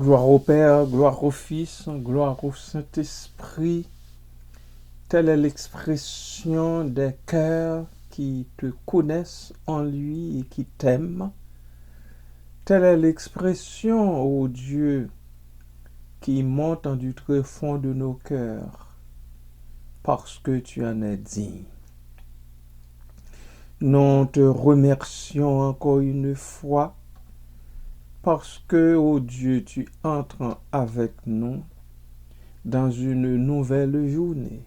Gloire au Père, gloire au Fils, gloire au Saint-Esprit. Telle est l'expression des cœurs qui te connaissent en lui et qui t'aiment. Telle est l'expression, ô Dieu, qui monte du tréfonds de nos cœurs, parce que tu en es digne. Nous te remercions encore une fois, parce que, ô Dieu, tu entres avec nous dans une nouvelle journée.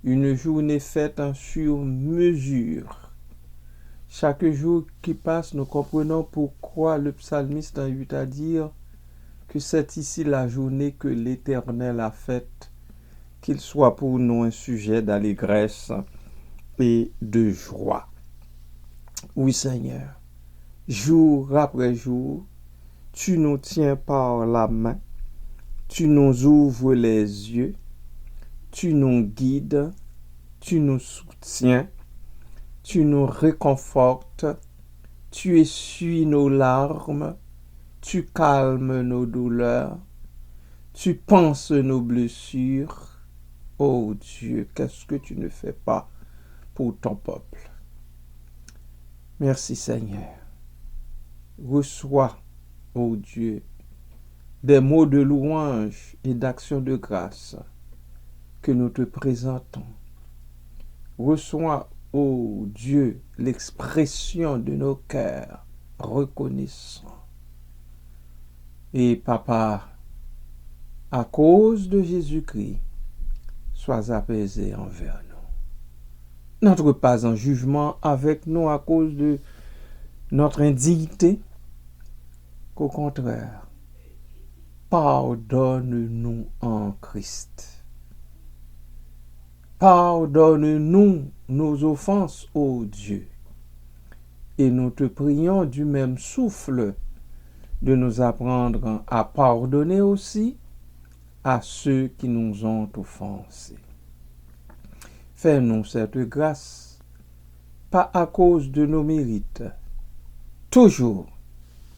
Une journée faite en sur mesure. Chaque jour qui passe, nous comprenons pourquoi le psalmiste a eu à dire que c'est ici la journée que l'Éternel a faite, qu'il soit pour nous un sujet d'allégresse et de joie. Oui, Seigneur, jour après jour, tu nous tiens par la main, tu nous ouvres les yeux, tu nous guides, tu nous soutiens, tu nous réconfortes, tu essuies nos larmes, tu calmes nos douleurs, tu penses nos blessures. Oh Dieu, qu'est-ce que tu ne fais pas pour ton peuple? Merci Seigneur. Reçois, oh Dieu, des mots de louange et d'action de grâce que nous te présentons. Reçois, ô Dieu, l'expression de nos cœurs reconnaissants. Et Papa, à cause de Jésus-Christ, sois apaisé envers nous. N'entre pas en jugement avec nous à cause de notre indignité, qu'au contraire, pardonne-nous en Christ. Pardonne-nous nos offenses, ô Dieu, et nous te prions du même souffle de nous apprendre à pardonner aussi à ceux qui nous ont offensés. Fais-nous cette grâce, pas à cause de nos mérites, toujours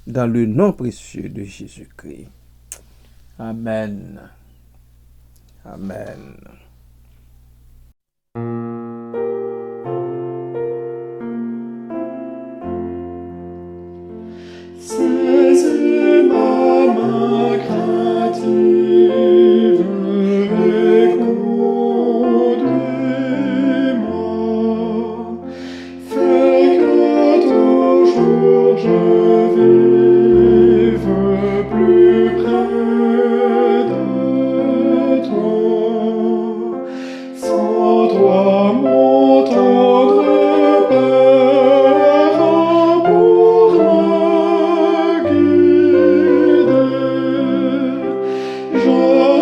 dans le nom précieux de Jésus-Christ. Amen. Amen. Saisis ma main craintive et conduis-moi. Fais que toujours je vive plus près de toi. Sans toi, mon tendre Père, pour me guider, je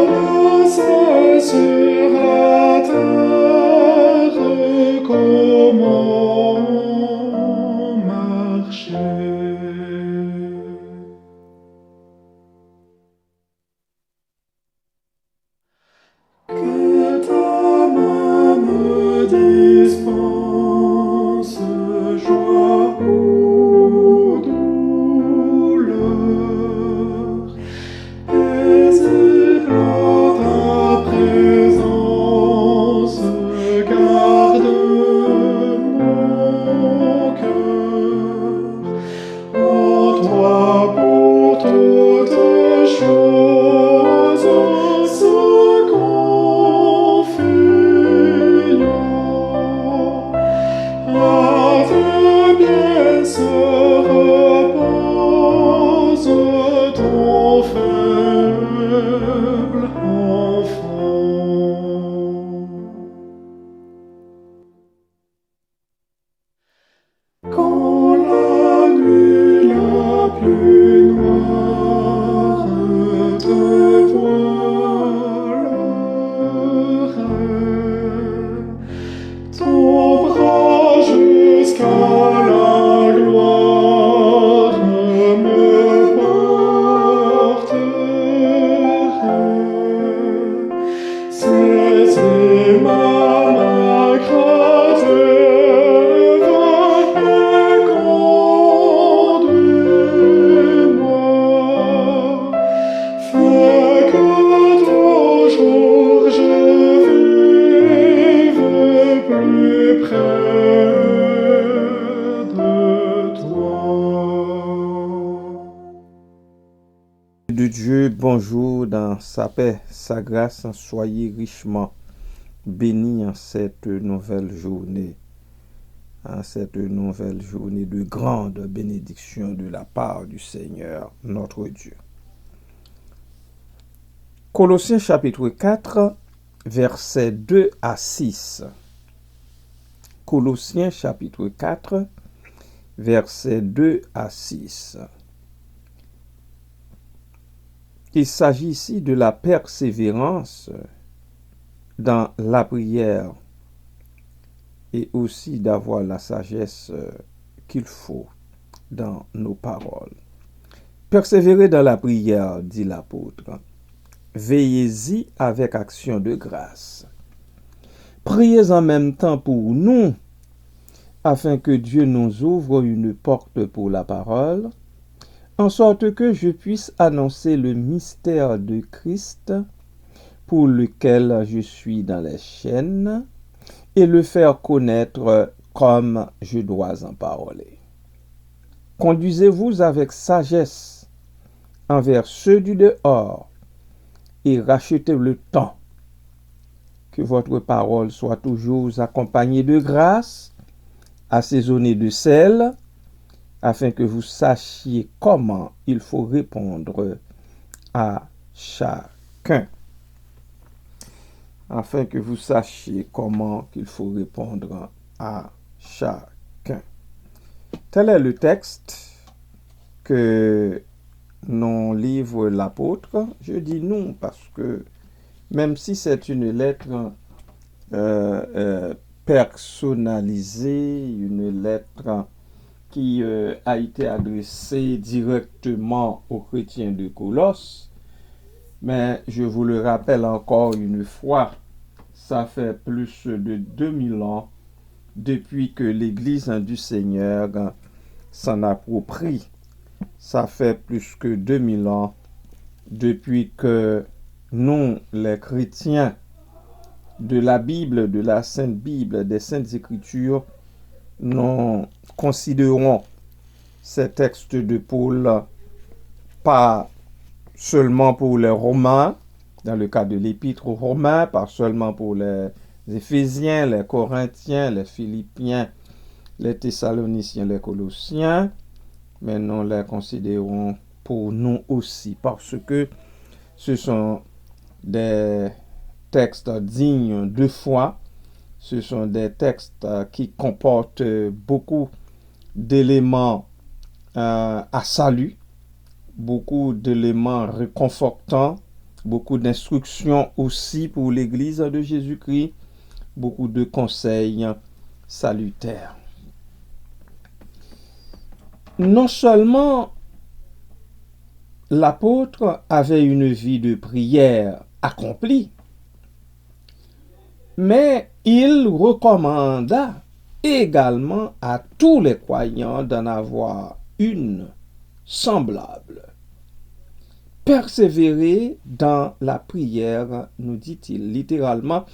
ne sais sur la terre comment marcher. Que ta main me dispense joie ou douleur, paisible ta présence, garde mon cœur en toi pour toutes choses, se confiant à tes pieds se repose ton frère de Dieu, bonjour dans sa paix, sa grâce, soyez richement bénis en cette nouvelle journée, de grande bénédiction de la part du Seigneur, notre Dieu. Colossiens chapitre 4, versets 2 à 6. Colossiens chapitre 4, versets 2 à 6. Il s'agit ici de la persévérance dans la prière et aussi d'avoir la sagesse qu'il faut dans nos paroles. Persévérer dans la prière, dit l'apôtre. Veillez-y avec action de grâce. Priez en même temps pour nous, afin que Dieu nous ouvre une porte pour la parole, en sorte que je puisse annoncer le mystère de Christ, pour lequel je suis dans les chaînes, et le faire connaître comme je dois en parler. Conduisez-vous avec sagesse envers ceux du dehors, et rachetez le temps. Que votre parole soit toujours accompagnée de grâce, assaisonnée de sel, afin que vous sachiez comment il faut répondre à chacun. Afin que vous sachiez comment il faut répondre à chacun. Tel est le texte que nous livre l'apôtre. Je dis nous parce que même si c'est une lettre personnalisée, une lettre qui a été adressée directement aux chrétiens de Colosse, mais je vous le rappelle encore une fois, ça fait plus de 2000 ans depuis que l'Église du Seigneur s'en approprie. Ça fait plus que 2000 ans depuis que nous, les chrétiens de la Bible, de la Sainte Bible, des Saintes Écritures, nous considérons ces textes de Paul pas seulement pour les Romains, dans le cas de l'Épître aux Romains, pas seulement pour les Éphésiens, les Corinthiens, les Philippiens, les Thessaloniciens, les Colossiens, mais nous les considérons pour nous aussi, parce que ce sont des textes dignes de foi, ce sont des textes qui comportent beaucoup d'éléments à salut, beaucoup d'éléments réconfortants, beaucoup d'instructions aussi pour l'Église de Jésus-Christ, beaucoup de conseils salutaires. Non seulement l'apôtre avait une vie de prière accomplie, mais il recommanda également à tous les croyants d'en avoir une semblable. Persévérer dans la prière, nous dit-il littéralement,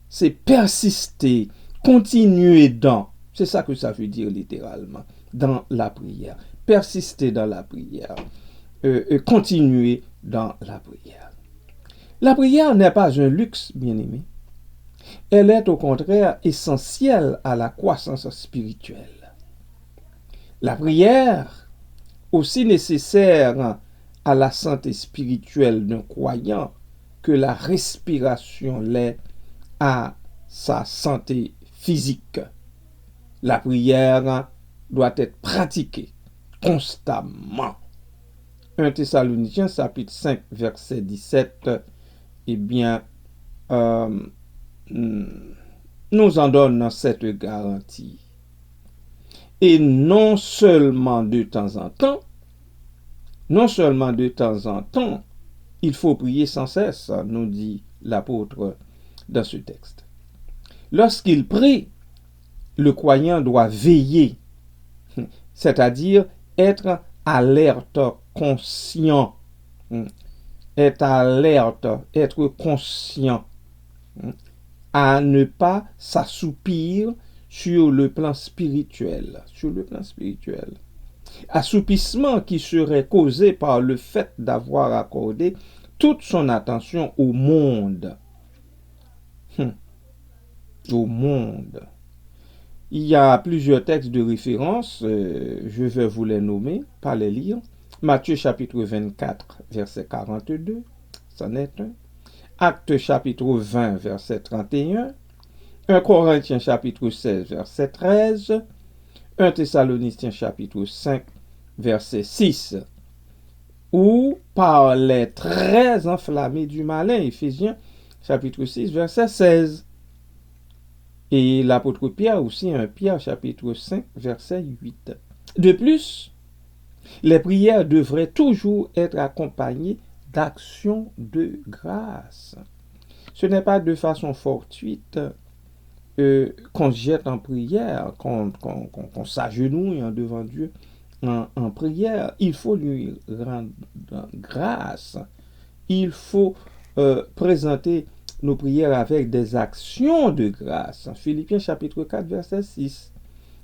c'est persister, continuer dans. C'est ça que ça veut dire littéralement, dans la prière. Persister dans la prière, continuer dans la prière. La prière n'est pas un luxe, bien-aimé. Elle est au contraire essentielle à la croissance spirituelle. La prière, aussi nécessaire à la santé spirituelle d'un croyant que la respiration l'est à sa santé physique. La prière doit être pratiquée constamment. 1 Thessaloniciens chapitre 5 verset 17, eh bien, nous en donne cette garantie. Et non seulement de temps en temps, il faut prier sans cesse, nous dit l'apôtre dans ce texte. Lorsqu'il prie, le croyant doit veiller, c'est-à-dire être alerte, conscient, être conscient, à ne pas s'assoupir sur le plan spirituel. Assoupissement qui serait causé par le fait d'avoir accordé toute son attention au monde. Au monde. Il y a plusieurs textes de référence, je vais vous les nommer, pas les lire. Matthieu chapitre 24, verset 42, c'en est un. Actes chapitre 20, verset 31. 1 Corinthiens chapitre 16, verset 13. 1 Thessaloniciens chapitre 5, verset 6. Ou par les traits enflammés du malin, Éphésiens chapitre 6, verset 16. Et l'apôtre Pierre aussi, 1 Pierre chapitre 5, verset 8. De plus, les prières devraient toujours être accompagnées d'actions de grâce. Ce n'est pas de façon fortuite qu'on se jette en prière, qu'on s'agenouille devant Dieu en prière. Il faut lui rendre grâce. Il faut présenter nos prières avec des actions de grâce. Philippiens chapitre 4, verset 6.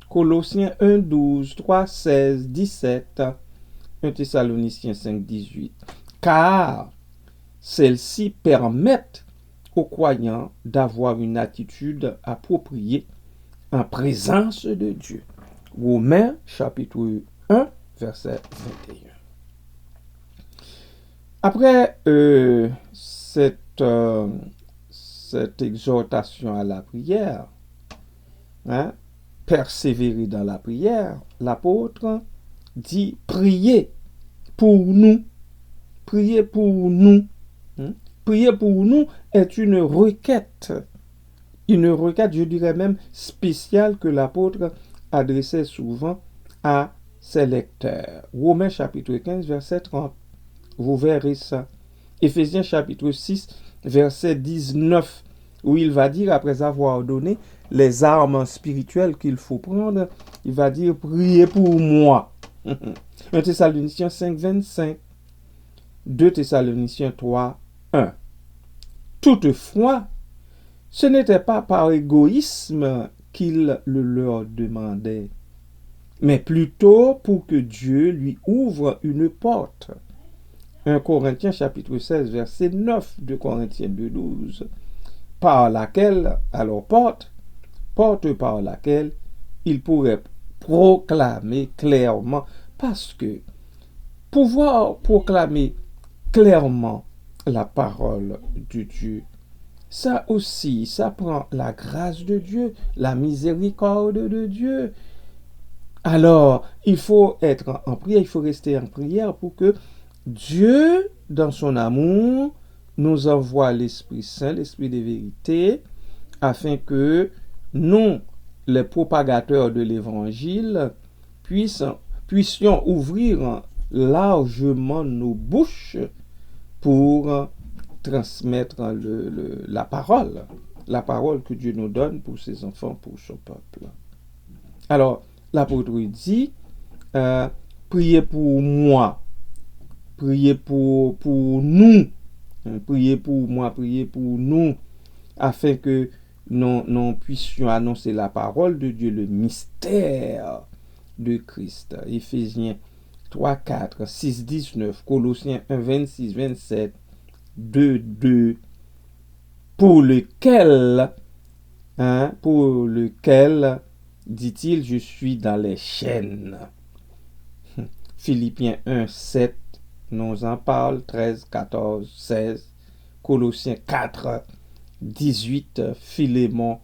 Colossiens 1, 12, 3, 16, 17. 1 Thessaloniciens 5, 18. Car celles-ci permettent aux croyants d'avoir une attitude appropriée en présence de Dieu. Romains chapitre 1, verset 21. Après cette exhortation à la prière, persévérer dans la prière, l'apôtre dit priez pour nous. Priez pour nous. Prier pour nous est une requête, je dirais même spéciale, que l'apôtre adressait souvent à ses lecteurs. Romains chapitre 15, verset 30. Vous verrez ça. Éphésiens chapitre 6, verset 19, où il va dire, après avoir donné les armes spirituelles qu'il faut prendre, il va dire priez pour moi. 1 Thessaloniciens 5, 25. 2 Thessaloniciens 3, 1. Toutefois, ce n'était pas par égoïsme qu'il le leur demandait, mais plutôt pour que Dieu lui ouvre une porte. 1 Corinthiens chapitre 16, verset 9, 2 Corinthiens 2, 12. Par laquelle, alors porte par laquelle il pourrait proclamer clairement, parce que pouvoir proclamer clairement la parole de Dieu, ça aussi, ça prend la grâce de Dieu, la miséricorde de Dieu. Alors, il faut être en prière, il faut rester en prière pour que Dieu, dans son amour, nous envoie l'Esprit Saint, l'Esprit de vérité, afin que nous, les propagateurs de l'Évangile, puissions ouvrir largement nos bouches pour transmettre la parole que Dieu nous donne pour ses enfants, pour son peuple. Alors, l'apôtre dit, priez pour moi, priez pour nous, priez pour moi, priez pour nous, afin que nous puissions annoncer la parole de Dieu, le mystère de Christ. Éphésiens 3, 4, 6, 19, Colossiens 1, 26, 27, 2, 2, pour lequel, dit-il, je suis dans les chaînes. Philippiens 1, 7, nous en parle, 13, 14, 16, Colossiens 4, 18, Philémon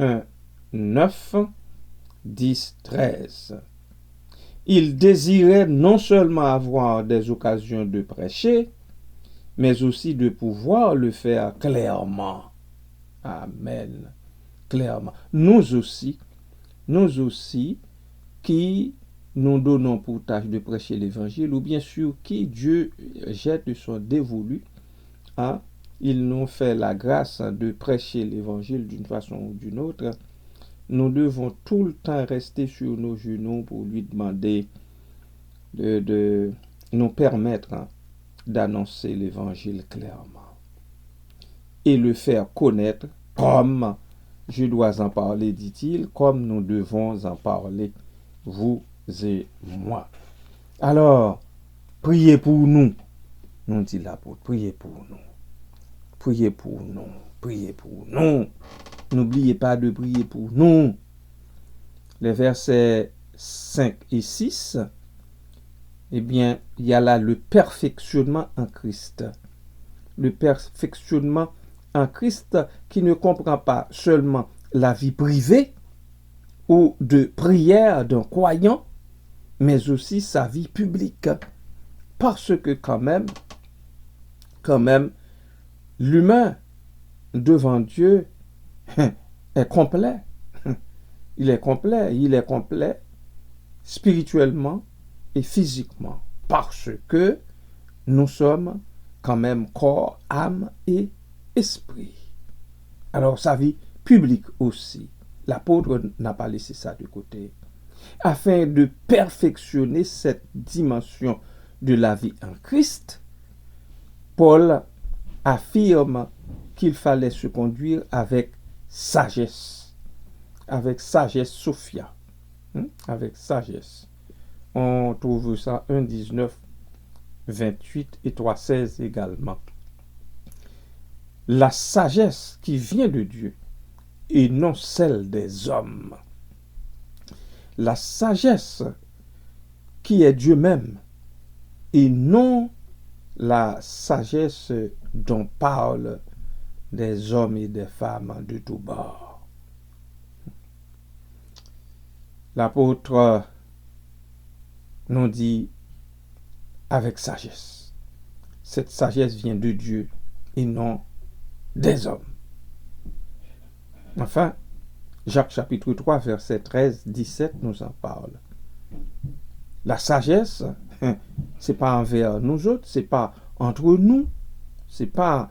1, 9, 10, 13. Il désirait non seulement avoir des occasions de prêcher, mais aussi de pouvoir le faire clairement. Amen. Clairement. Nous aussi, qui nous donnons pour tâche de prêcher l'évangile, ou bien sûr qui Dieu jette son dévolu, il nous fait la grâce de prêcher l'évangile d'une façon ou d'une autre. Nous devons tout le temps rester sur nos genoux pour lui demander de nous permettre d'annoncer l'évangile clairement et le faire connaître comme je dois en parler, dit-il, comme nous devons en parler, vous et moi. Alors, priez pour nous, nous dit l'apôtre, priez pour nous. Priez pour nous, priez pour nous. N'oubliez pas de prier pour nous. Les versets 5 et 6, eh bien, il y a là le perfectionnement en Christ. Le perfectionnement en Christ qui ne comprend pas seulement la vie privée ou de prière d'un croyant, mais aussi sa vie publique. Parce que quand même, l'humain devant Dieu est complet. Il est complet spirituellement et physiquement. Parce que nous sommes quand même corps, âme et esprit. Alors sa vie publique aussi. L'apôtre n'a pas laissé ça de côté. Afin de perfectionner cette dimension de la vie en Christ, Paul affirme qu'il fallait se conduire avec sagesse. Avec sagesse, Sophia. Avec sagesse. On trouve ça 1,19, 28 et 3,16 également. La sagesse qui vient de Dieu et non celle des hommes. La sagesse qui est Dieu même et non la sagesse dont parlent des hommes et des femmes de tous bords. L'apôtre nous dit avec sagesse. Cette sagesse vient de Dieu et non des hommes. Enfin, Jacques chapitre 3, verset 13-17 nous en parle. La sagesse, c'est pas envers nous autres, c'est pas entre nous, c'est pas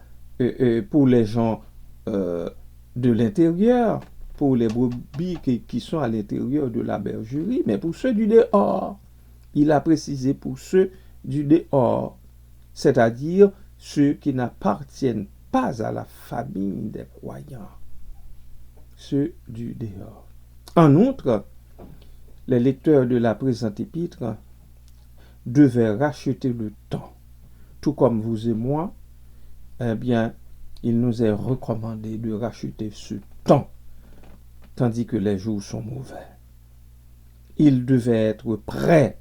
pour les gens de l'intérieur, pour les brebis qui sont à l'intérieur de la bergerie, mais pour ceux du dehors. Il a précisé pour ceux du dehors, c'est-à-dire ceux qui n'appartiennent pas à la famille des croyants. Ceux du dehors. En outre, les lecteurs de la présente épître devaient racheter le temps. Tout comme vous et moi, eh bien, il nous est recommandé de racheter ce temps, tandis que les jours sont mauvais. Ils devaient être prêts,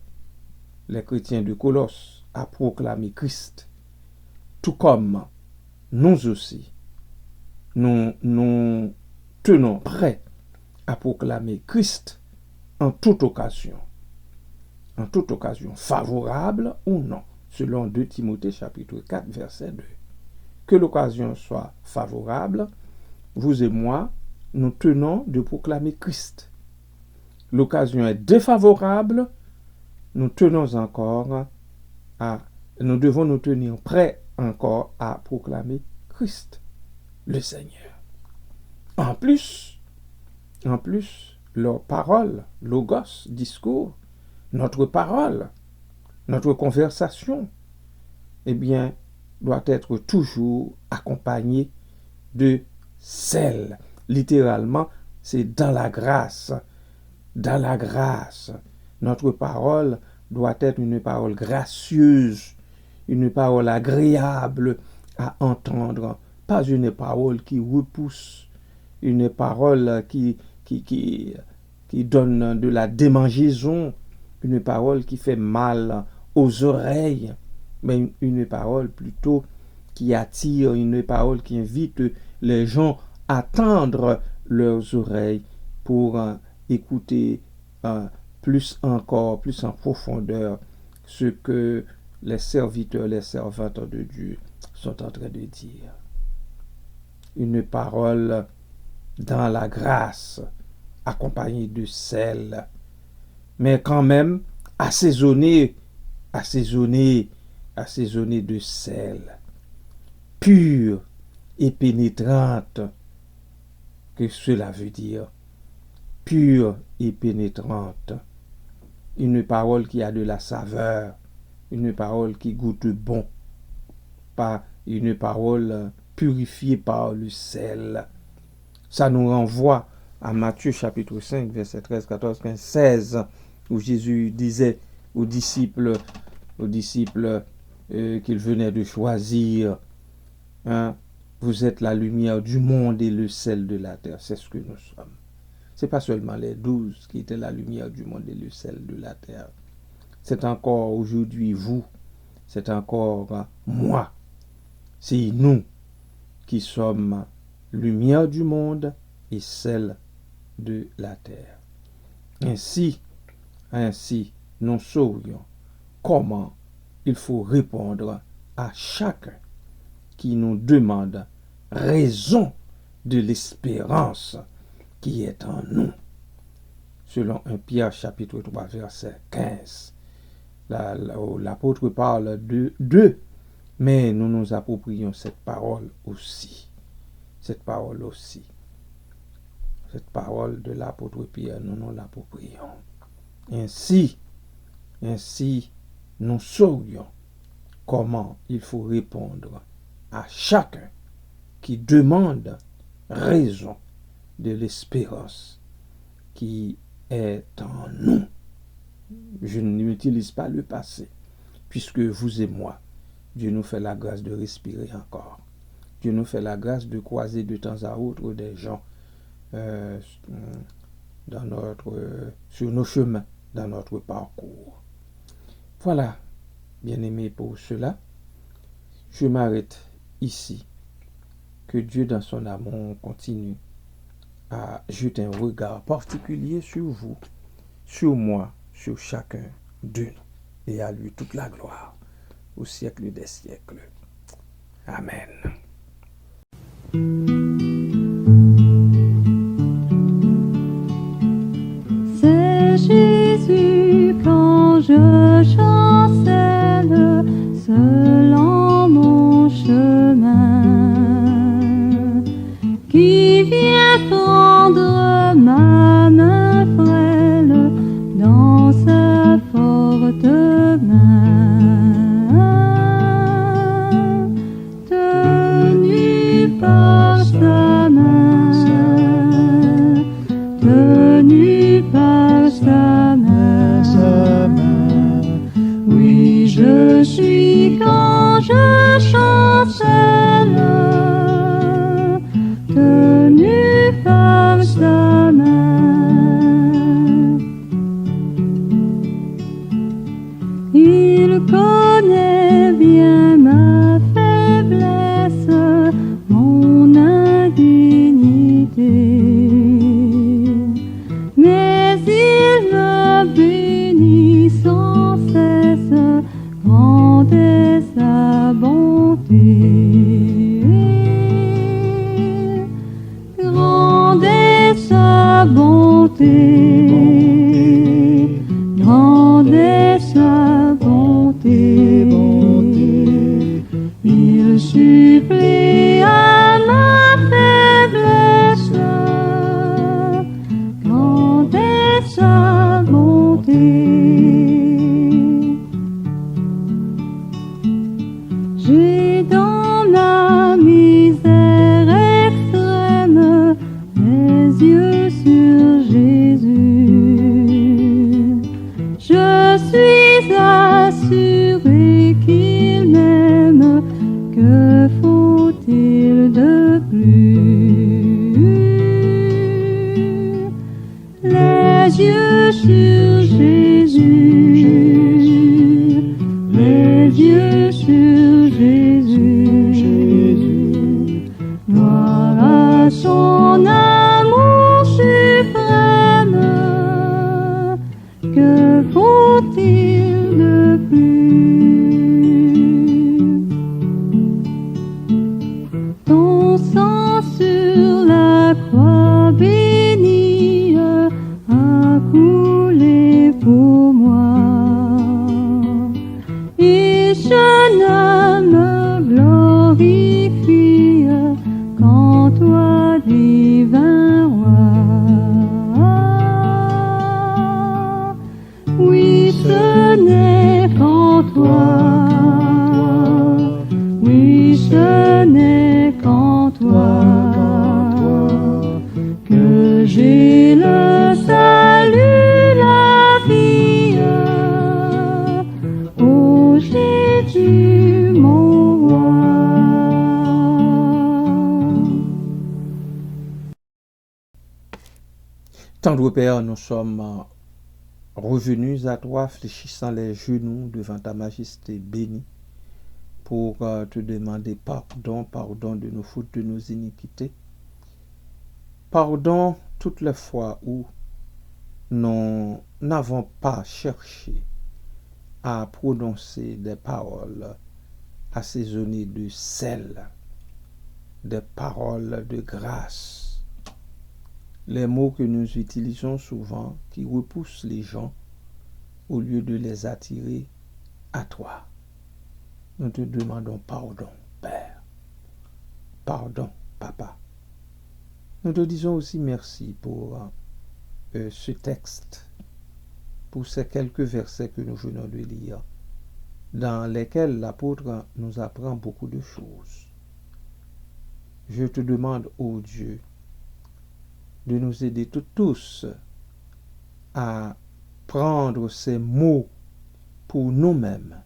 les chrétiens de Colosse, à proclamer Christ, tout comme nous aussi, nous tenons prêts à proclamer Christ en toute occasion, favorable ou non, selon 2 Timothée chapitre 4, verset 2. Que l'occasion soit favorable, vous et moi, nous tenons de proclamer Christ. L'occasion est défavorable, nous devons nous tenir prêts encore à proclamer Christ, le Seigneur. En plus, leur parole, logos, discours, notre parole, notre conversation, eh bien, doit être toujours accompagnée de sel. Littéralement, c'est dans la grâce. Dans la grâce. Notre parole doit être une parole gracieuse, une parole agréable à entendre, pas une parole qui repousse, une parole qui donne de la démangeaison, une parole qui fait mal aux oreilles, mais une parole plutôt qui attire, une parole qui invite les gens à tendre leurs oreilles pour écouter plus encore, plus en profondeur ce que les serviteurs, les servantes de Dieu sont en train de dire. Une parole dans la grâce, accompagnée de sel, mais quand même assaisonnée de sel, pure et pénétrante, que cela veut dire, pure et pénétrante, une parole qui a de la saveur, une parole qui goûte bon, pas une parole purifiée par le sel. Ça nous renvoie à Matthieu chapitre 5, verset 13, 14, 15, 16, où Jésus disait aux disciples qu'il venait de choisir, hein, vous êtes la lumière du monde et le sel de la terre. C'est ce que nous sommes. Ce n'est pas seulement les 12 qui étaient la lumière du monde et le sel de la terre. C'est encore aujourd'hui vous, c'est encore moi. C'est nous qui sommes lumière du monde et sel de la terre. Ainsi, nous saurions comment il faut répondre à chacun qui nous demande raison de l'espérance qui est en nous. Selon 1 Pierre chapitre 3 verset 15, l'apôtre parle de deux, mais nous nous approprions cette parole aussi. Cette parole de l'apôtre Pierre, nous nous l'approprions. Ainsi, nous saurions comment il faut répondre à chacun qui demande raison de l'espérance qui est en nous. Je n'utilise pas le passé, puisque vous et moi, Dieu nous fait la grâce de respirer encore. Dieu nous fait la grâce de croiser de temps à autre des gens sur nos chemins, dans notre parcours. Voilà, bien-aimés, pour cela, je m'arrête ici. Que Dieu, dans son amour, continue à jeter un regard particulier sur vous, sur moi, sur chacun de nous. Et à lui toute la gloire au siècle des siècles. Amen. C'est Jésus quand je chancelle selon mon chemin, qui vient prendre ma main frêle dans sa forte main, tenu par sa main, tenu par sa main. Oui, je suis quand je chancelle, tenu par sa main. Il connaît bien ma faiblesse, mon indignité, mais il me bénit sans cesse, grande est sa bonté, grande est sa bonté, grande est sa bonté, il supplie à ma faiblesse, grande est sa bonté. J'ai dans la misère extrême les yeux sur Jésus. Je suis assuré qu'il m'aime, que faut-il de plus? Les yeux sur Jésus, les yeux sur Jésus, gloire à son amour suprême, que faut-il de plus? Ton sang sur la croix bénie a coulé pour moi, et je ne me glorifie qu'en toi, divin roi. Oui, ce n'est qu'en toi, oui, ce n'est qu'en toi que j'ai le salut, la vie. Tendre Père, nous sommes revenus à toi, fléchissant les genoux devant ta majesté bénie, pour te demander pardon de nos fautes, de nos iniquités. Pardon toutes les fois où nous n'avons pas cherché à prononcer des paroles assaisonnées de sel, des paroles de grâce. Les mots que nous utilisons souvent qui repoussent les gens au lieu de les attirer à toi. Nous te demandons pardon, Père. Pardon, Papa. Nous te disons aussi merci pour ce texte, pour ces quelques versets que nous venons de lire, dans lesquels l'apôtre nous apprend beaucoup de choses. Je te demande, ô Dieu, de nous aider tous à prendre ces mots pour nous-mêmes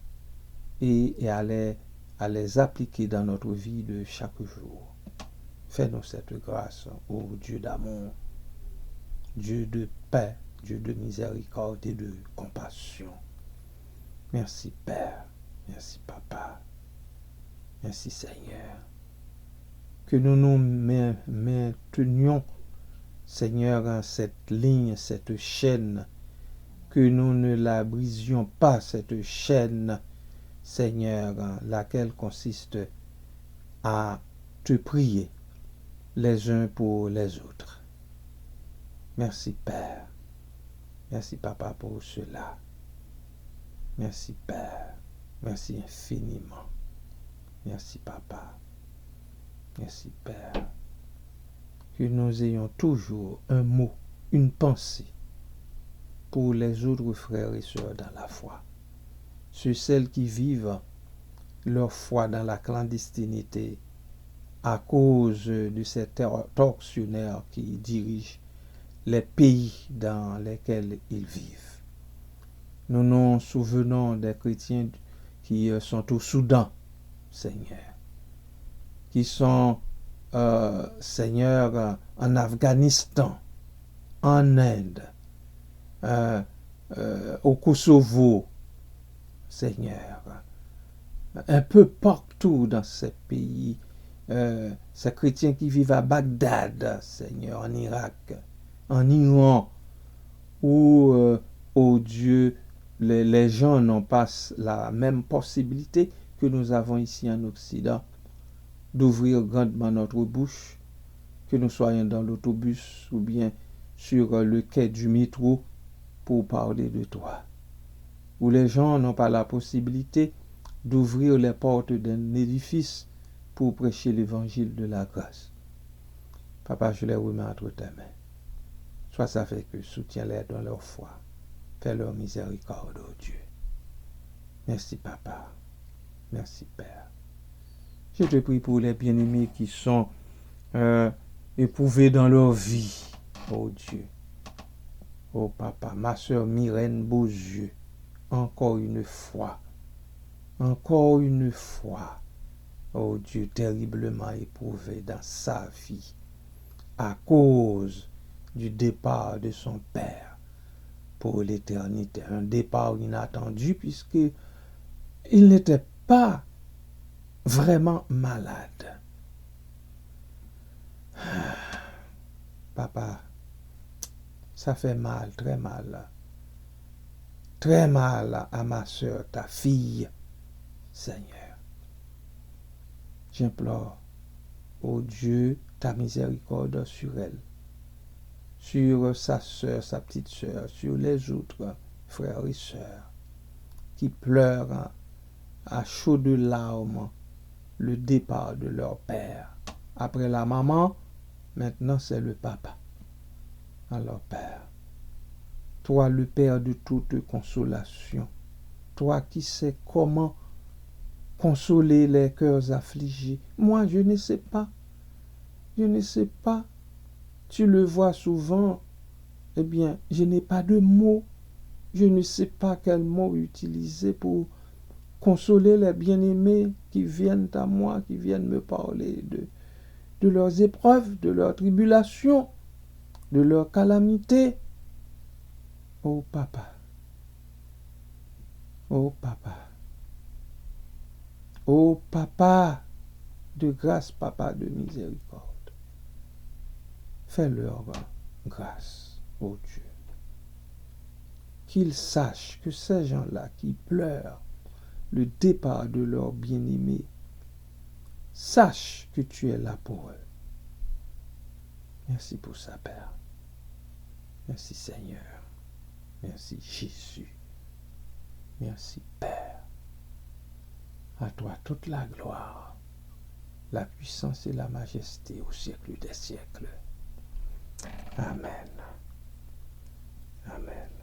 et à les appliquer dans notre vie de chaque jour. Fais-nous cette grâce, ô Dieu d'amour, Dieu de paix, Dieu de miséricorde et de compassion. Merci Père, merci Papa, merci Seigneur. Que nous nous maintenions, Seigneur, en cette ligne, cette chaîne, que nous ne la brisions pas, cette chaîne, Seigneur, laquelle consiste à te prier les uns pour les autres. Merci Père, merci Papa pour cela. Merci Père, merci infiniment. Merci Papa, merci Père. Que nous ayons toujours un mot, une pensée pour les autres frères et sœurs dans la foi. Celles qui vivent leur foi dans la clandestinité à cause de ces tortionnaires qui dirigent les pays dans lesquels ils vivent. Nous nous souvenons des chrétiens qui sont au Soudan, Seigneur, qui sont, Seigneur, en Afghanistan, en Inde, au Kosovo, Seigneur, un peu partout dans ces pays, ces chrétiens qui vivent à Bagdad, Seigneur, en Irak, en Iran, où, oh Dieu, les gens n'ont pas la même possibilité que nous avons ici en Occident d'ouvrir grandement notre bouche, que nous soyons dans l'autobus ou bien sur le quai du métro pour parler de toi, où les gens n'ont pas la possibilité d'ouvrir les portes d'un édifice pour prêcher l'évangile de la grâce. Papa, je les remets entre tes mains. Sois ça fait que soutiens-les dans leur foi. Fais leur miséricorde, oh Dieu. Merci Papa. Merci Père. Je te prie pour les bien-aimés qui sont éprouvés dans leur vie, oh Dieu. Oh Papa, ma sœur Myrène Beauzieux, encore une fois, oh Dieu, terriblement éprouvée dans sa vie à cause du départ de son père pour l'éternité. Un départ inattendu puisque il n'était pas vraiment malade. Papa, ça fait mal, très mal à ma soeur, ta fille, Seigneur. J'implore, ô Dieu, ta miséricorde sur elle, sur sa soeur, sa petite soeur, sur les autres frères et sœurs qui pleurent à chaudes larmes le départ de leur père. Après la maman, maintenant c'est le papa. Alors Père, toi le Père de toute consolation, toi qui sais comment consoler les cœurs affligés, moi je ne sais pas, tu le vois souvent, eh bien je n'ai pas de mots, je ne sais pas quel mot utiliser pour consoler les bien-aimés qui viennent à moi, qui viennent me parler de leurs épreuves, de leurs tribulations. de leur calamité. Ô Papa, ô Papa, ô Papa de grâce, Papa de miséricorde, fais-leur grâce, ô Dieu. Qu'ils sachent que ces gens-là qui pleurent le départ de leur bien-aimé, sachent que tu es là pour eux. Merci pour ça, Père. Merci, Seigneur. Merci, Jésus. Merci, Père. À toi toute la gloire, la puissance et la majesté au siècle des siècles. Amen. Amen.